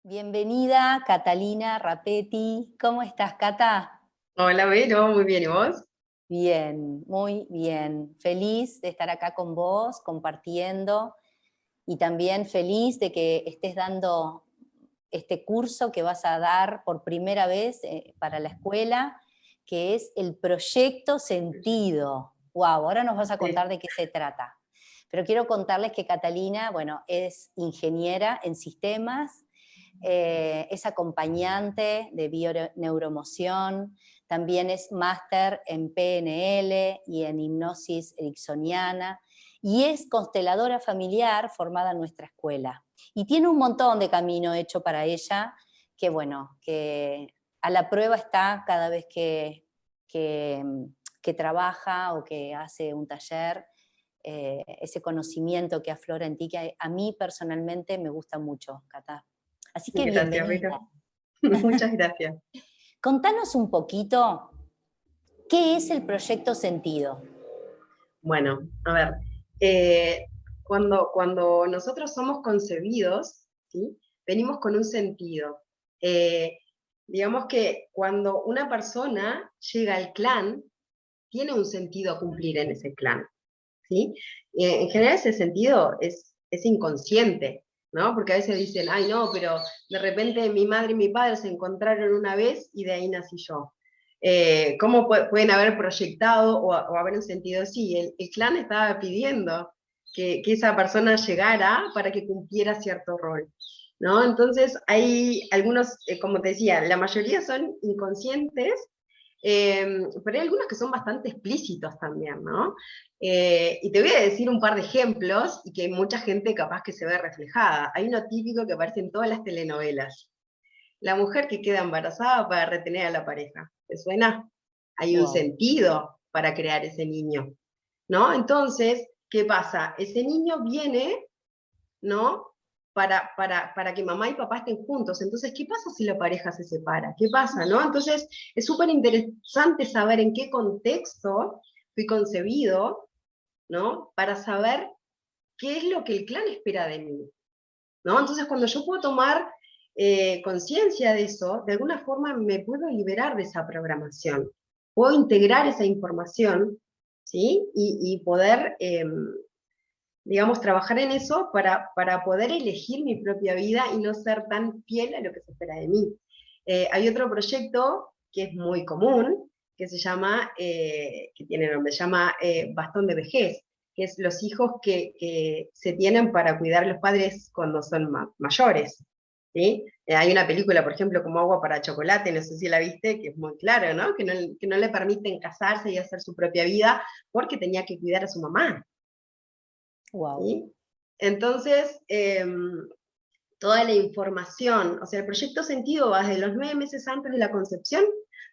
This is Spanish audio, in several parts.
Bienvenida, Catalina Rapetti. ¿Cómo estás, Cata? Hola, Vero, muy bien, ¿y vos? Bien, muy bien. Feliz de estar acá con vos, compartiendo, y también feliz de que estés dando este curso que vas a dar por primera vez para la escuela, que es el Proyecto Sentido. Wow, ahora nos vas a contar Sí, de qué se trata. Pero quiero contarles que Catalina, bueno, es ingeniera en sistemas, es acompañante de bioneuromoción, también es máster en PNL y en hipnosis ericksoniana, y es consteladora familiar formada en nuestra escuela. Y tiene un montón de camino hecho para ella, que bueno, que a la prueba está cada vez que, que trabaja o que hace un taller, ese conocimiento que aflora en ti, que a mí personalmente me gusta mucho, Cata. Así que gracias, bienvenida. Vero. Muchas gracias. Contanos un poquito, ¿qué es el proyecto Sentido? Bueno, a ver, eh, cuando nosotros somos concebidos, ¿sí? Venimos con un sentido. Eh, digamos que cuando una persona llega al clan, tiene un sentido a cumplir en ese clan, ¿sí? En general ese sentido es inconsciente, ¿no? Porque a veces dicen, ay no, pero de repente mi madre y mi padre se encontraron una vez y de ahí nací yo. ¿Cómo pueden haber proyectado o haber un sentido así? El clan estaba pidiendo que esa persona llegara para que cumpliera cierto rol, ¿no? Entonces hay algunos, como te decía, la mayoría son inconscientes, pero hay algunos que son bastante explícitos también, ¿no? Y te voy a decir un par de ejemplos y que mucha gente capaz que se ve reflejada. Hay uno típico que aparece en todas las telenovelas. La mujer que queda embarazada para retener a la pareja. ¿Te suena? Hay un Wow. sentido para crear ese niño, ¿no? Entonces, ¿qué pasa? Ese niño viene, ¿no? Para que mamá y papá estén juntos. Entonces, ¿qué pasa si la pareja se separa? ¿Qué pasa, no? Entonces, es súper interesante saber en qué contexto fui concebido, ¿no? Para saber qué es lo que el clan espera de mí, ¿no? Entonces, cuando yo puedo tomar conciencia de eso, de alguna forma me puedo liberar de esa programación. Puedo integrar esa información, ¿sí? Y poder digamos, trabajar en eso para poder elegir mi propia vida y no ser tan fiel a lo que se espera de mí. Hay otro proyecto que es muy común, que se llama, que tiene nombre, se llama Bastón de Vejez, que es los hijos que se tienen para cuidar a los padres cuando son mayores. ¿Sí? Hay una película, por ejemplo, como Agua para Chocolate, no sé si la viste, que es muy claro, ¿no? Que no le permiten casarse y hacer su propia vida porque tenía que cuidar a su mamá. Wow. ¿Sí? Entonces, toda la información, o sea, el proyecto Sentido va desde los 9 meses antes de la concepción,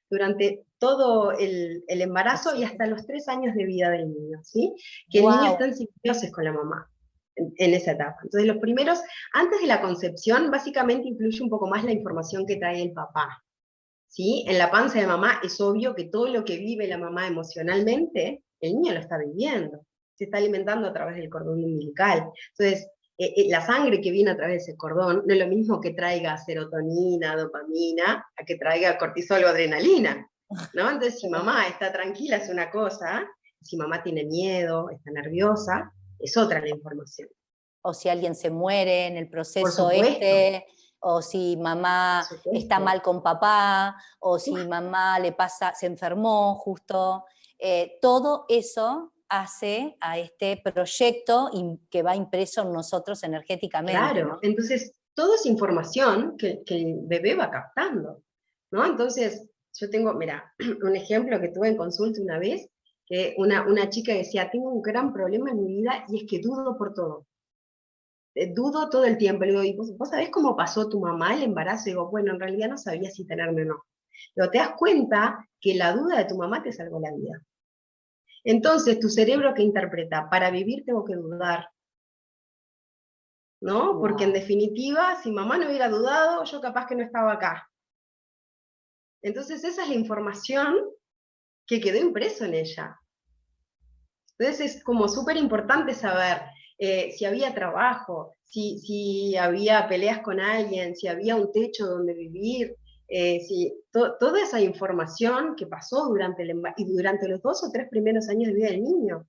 durante todo el embarazo y hasta los 3 años de vida del niño, ¿sí? Que el niño está Wow. en simbiosis con la mamá en esa etapa. Entonces, los primeros, antes de la concepción, básicamente influye un poco más la información que trae el papá, ¿sí? En la panza de mamá es obvio que todo lo que vive la mamá emocionalmente, el niño lo está viviendo, se está alimentando a través del cordón umbilical. Entonces, la sangre que viene a través de ese cordón no es lo mismo que traiga serotonina, dopamina, a que traiga cortisol o adrenalina, ¿no? Entonces, si mamá está tranquila es una cosa, si mamá tiene miedo, está nerviosa, es otra la información. O si alguien se muere en el Por proceso supuesto, o si por mamá está supuesto. mal con papá, o si Uf, mamá le pasa, se enfermó justo. Todo eso hace a este proyecto que va impreso en nosotros energéticamente, claro, ¿no? entonces toda esa información que el bebé va captando, ¿no? Entonces, yo tengo, mira, un ejemplo que tuve en consulta una vez, que una chica decía, tengo un gran problema en mi vida y es que dudo por todo. Dudo todo el tiempo. Le digo, ¿y vos sabés cómo pasó tu mamá el embarazo? Y digo, bueno, en realidad no sabía si tenerme o no. Pero te das cuenta que la duda de tu mamá te salvó la vida. Entonces, tu cerebro que interpreta, para vivir tengo que dudar, ¿no? Porque en Wow. definitiva, si mamá no hubiera dudado, yo capaz que no estaba acá. Entonces esa es la información que quedó impreso en ella. Entonces es como súper importante saber si había trabajo, si había peleas con alguien, si había un techo donde vivir, toda esa información que pasó y durante los 2 o 3 primeros años de vida del niño.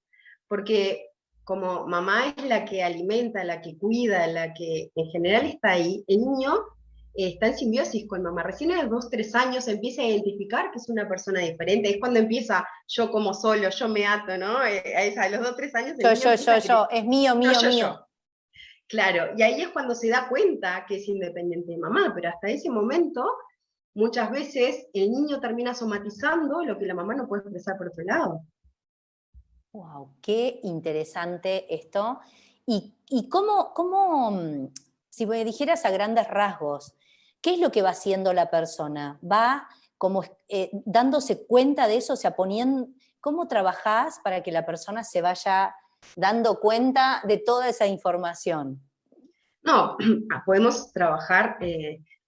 Porque como mamá es la que alimenta, la que cuida, la que en general está ahí, el niño está en simbiosis con mamá. Recién a los 2 o 3 años empieza a identificar que es una persona diferente. Es cuando empieza, yo como solo, yo me ato, ¿no? A los 2 o 3 años el niño empieza a querer, Es mío, mío, mío. yo. Claro, y ahí es cuando se da cuenta que es independiente de mamá, pero hasta ese momento, muchas veces el niño termina somatizando lo que la mamá no puede expresar por otro lado. Wow, qué interesante esto. Y cómo, si me dijeras a grandes rasgos, ¿qué es lo que va haciendo la persona? ¿Va como dándose cuenta de eso? O sea, ¿cómo trabajás para que la persona se vaya dando cuenta de toda esa información? No, podemos trabajar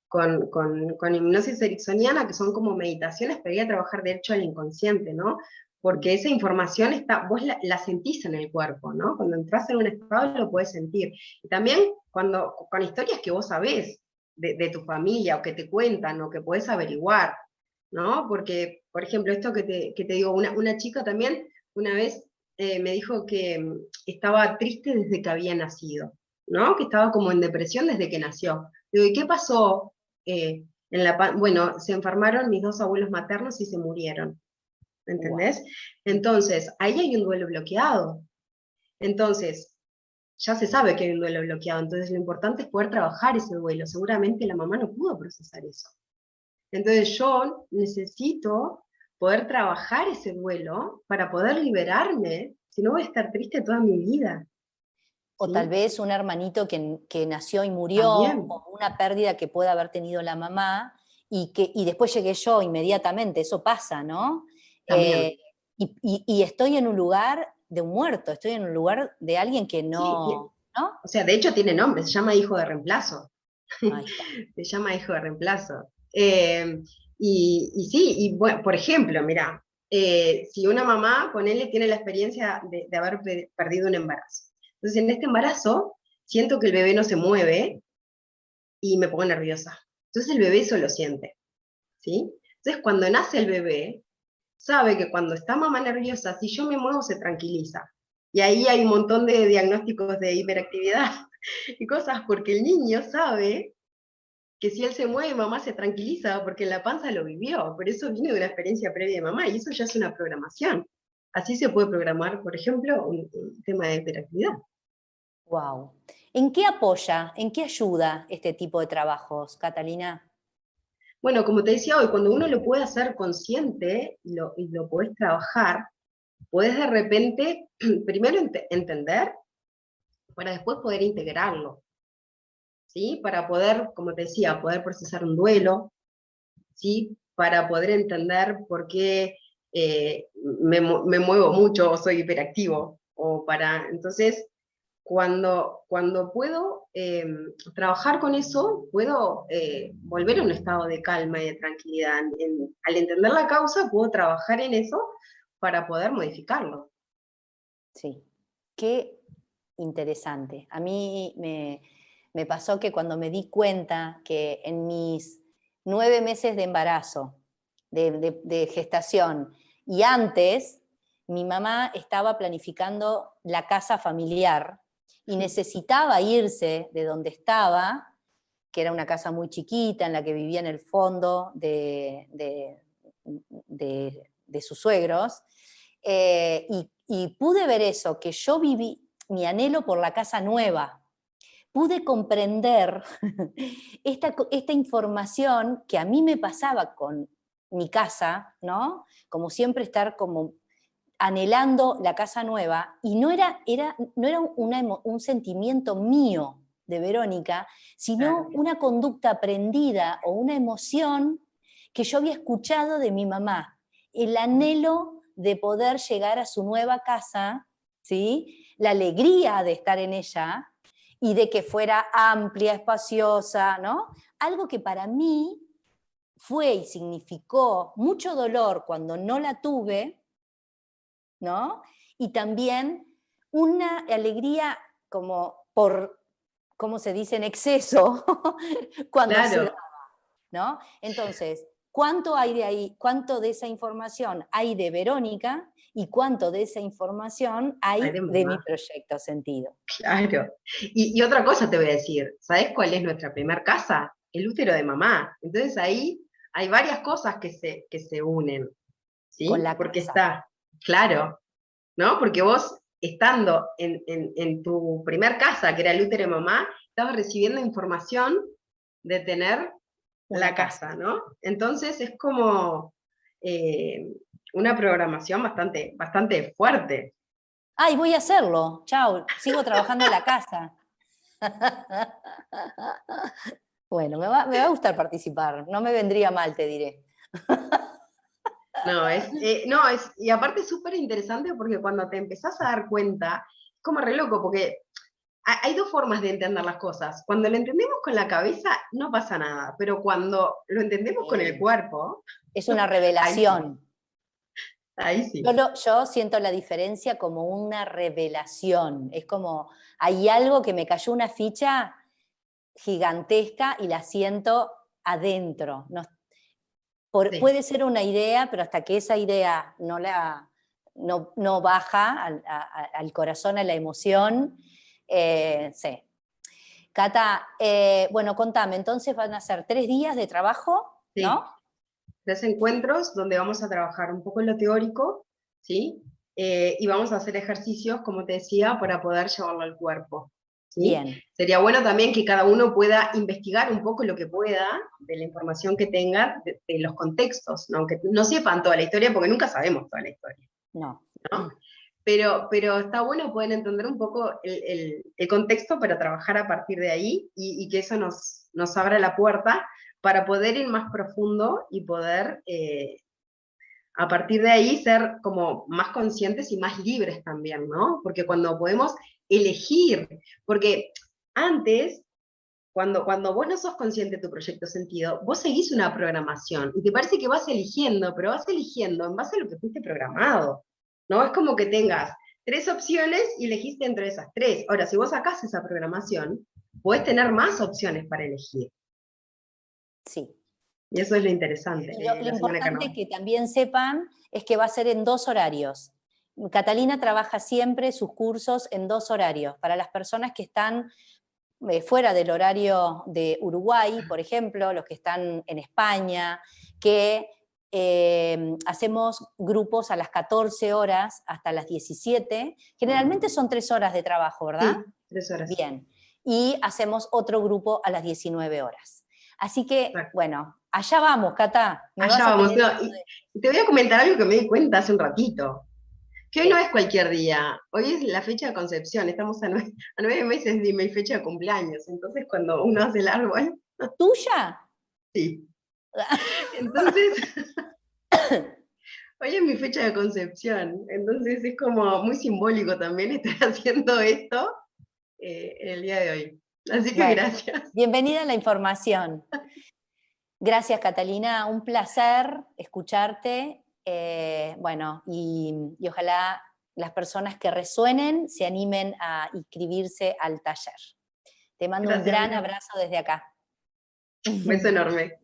con hipnosis ericksoniana, que son como meditaciones, pero ir a trabajar de hecho al inconsciente, ¿no? Porque esa información vos la sentís en el cuerpo, ¿no? Cuando entras en un estado lo podés sentir. Y también con historias que vos sabés de tu familia, o que te cuentan, o que podés averiguar, ¿no? Porque, por ejemplo, esto que te digo, una chica también una vez me dijo que estaba triste desde que había nacido, ¿no? Que estaba como en depresión desde que nació. Digo, ¿y qué pasó? Bueno, se enfermaron mis 2 abuelos maternos y se murieron, ¿entendés? Wow. Entonces, ahí hay un duelo bloqueado. Entonces, ya se sabe que hay un duelo bloqueado, entonces lo importante es poder trabajar ese duelo. Seguramente la mamá no pudo procesar eso. Entonces yo necesito poder trabajar ese duelo para poder liberarme, si no voy a estar triste toda mi vida. O ¿sí? Tal vez un hermanito que nació y murió, También. o una pérdida que puede haber tenido la mamá, y después llegué yo inmediatamente, eso pasa, ¿no? Y estoy en un lugar de un muerto, estoy en un lugar de alguien que no, sí, ¿no? O sea, de hecho tiene nombre, se llama hijo de reemplazo. Ahí está. Se llama hijo de reemplazo. Y sí, y bueno, por ejemplo, mira, si una mamá, ponele, tiene la experiencia de haber perdido un embarazo. Entonces, en este embarazo, siento que el bebé no se mueve y me pongo nerviosa. Entonces, el bebé eso lo siente, ¿sí? Entonces, cuando nace el bebé, sabe que cuando está mamá nerviosa, si yo me muevo, se tranquiliza. Y ahí hay un montón de diagnósticos de hiperactividad y cosas, porque el niño sabe que si él se mueve, mamá se tranquiliza, porque en la panza lo vivió, por eso viene de una experiencia previa de mamá, y eso ya es una programación. Así se puede programar, por ejemplo, un tema de hiperactividad. Wow. ¿En qué apoya, en qué ayuda este tipo de trabajos, Catalina? Bueno, como te decía hoy, cuando uno lo puede hacer consciente y lo podés trabajar, podés de repente, primero entender, para después poder integrarlo, ¿sí? Para poder, como te decía, poder procesar un duelo, ¿sí? Para poder entender por qué me muevo mucho o soy hiperactivo. Entonces, cuando puedo trabajar con eso, puedo volver a un estado de calma y de tranquilidad. Al entender la causa, puedo trabajar en eso para poder modificarlo. Sí, qué interesante. A mí me pasó que cuando me di cuenta que en mis 9 meses de embarazo, de gestación, y antes, mi mamá estaba planificando la casa familiar y necesitaba irse de donde estaba, que era una casa muy chiquita en la que vivía en el fondo de sus suegros, y pude ver eso, que yo viví, mi anhelo por la casa nueva. Pude comprender esta información que a mí me pasaba con mi casa, ¿no? Como siempre estar como anhelando la casa nueva, y no era un sentimiento mío de Verónica, sino una conducta aprendida o una emoción que yo había escuchado de mi mamá, el anhelo de poder llegar a su nueva casa, ¿sí? La alegría de estar en ella y de que fuera amplia, espaciosa, ¿no? Algo que para mí fue y significó mucho dolor cuando no la tuve, ¿no? Y también una alegría como por, ¿cómo se dice?, en exceso cuando se Claro, daba, ¿no? Entonces, ¿cuánto hay de ahí, cuánto de esa información hay de Verónica y cuánto de esa información ay hay de de mi mamá, proyecto Sentido? claro. Y otra cosa te voy a decir, ¿sabes cuál es nuestra primer casa? El útero de mamá. Entonces ahí hay varias cosas que se unen, Con ¿sí? la Porque casa. está, claro, ¿no? Porque vos, estando en tu primer casa, que era el útero de mamá, estabas recibiendo información de tener Una la casa. casa, ¿no? Entonces es como eh, una programación bastante, bastante fuerte. ¡Ay, voy a hacerlo! Chao, sigo trabajando en la casa. Bueno, me va a gustar participar, no me vendría mal, te diré. No, y aparte es súper interesante porque cuando te empezás a dar cuenta, es como re loco, porque hay dos formas de entender las cosas. Cuando lo entendemos con la cabeza, no pasa nada, pero cuando lo entendemos con el cuerpo, Es una ahí sí, revelación. ahí Yo, sí. yo siento la diferencia como una revelación. Es como, hay algo que me cayó una ficha gigantesca y la siento adentro. No, Sí. puede ser una idea, pero hasta que esa idea no baja al corazón, a la emoción, sí. Cata, bueno, contame, entonces van a ser 3 días de trabajo, ¿no? Sí, 3 encuentros donde vamos a trabajar un poco en lo teórico, ¿sí? Y vamos a hacer ejercicios, como te decía, para poder llevarlo al cuerpo, ¿sí? Bien, Sería bueno también que cada uno pueda investigar un poco lo que pueda de la información que tenga, de los contextos, ¿no? Aunque no sepan toda la historia, porque nunca sabemos toda la historia, no. ¿no? Pero está bueno poder entender un poco el contexto para trabajar a partir de ahí y que eso nos abra la puerta para poder ir más profundo y poder a partir de ahí ser como más conscientes y más libres también, ¿no? Porque cuando podemos elegir, porque antes, cuando vos no sos consciente de tu proyecto sentido, vos seguís una programación y te parece que vas eligiendo, pero vas eligiendo en base a lo que fuiste programado, ¿no? Es como que tengas 3 opciones y elegiste entre esas 3. Ahora, si vos sacás esa programación, podés tener más opciones para elegir. Sí. Y eso es lo interesante Y de lo la semana de importante carnaval. que también sepan es que va a ser en 2 horarios. Catalina trabaja siempre sus cursos en 2 horarios. Para las personas que están fuera del horario de Uruguay, por ejemplo, los que están en España, que hacemos grupos a las 14 horas hasta las 17. Generalmente son 3 horas de trabajo, ¿verdad? Sí, 3 horas. Bien. Y hacemos otro grupo a las 19 horas. Así que, Exacto. bueno, allá vamos, Cata. Me Allá vas a vamos. tener... No, y te voy a comentar algo que me di cuenta hace un ratito. Que hoy no ¿Qué? es cualquier día, hoy es la fecha de concepción, estamos a 9 meses de mi fecha de cumpleaños, entonces cuando uno hace el árbol, ¿Tuya? sí. Entonces, hoy es mi fecha de concepción, entonces es como muy simbólico también estar haciendo esto en el día de hoy. Así que Bueno, gracias. bienvenida a la información. Gracias, Catalina. Un placer escucharte. Bueno, y ojalá las personas que resuenen se animen a inscribirse al taller. Te mando un Gracias, gran Vero. abrazo desde acá. Un beso enorme.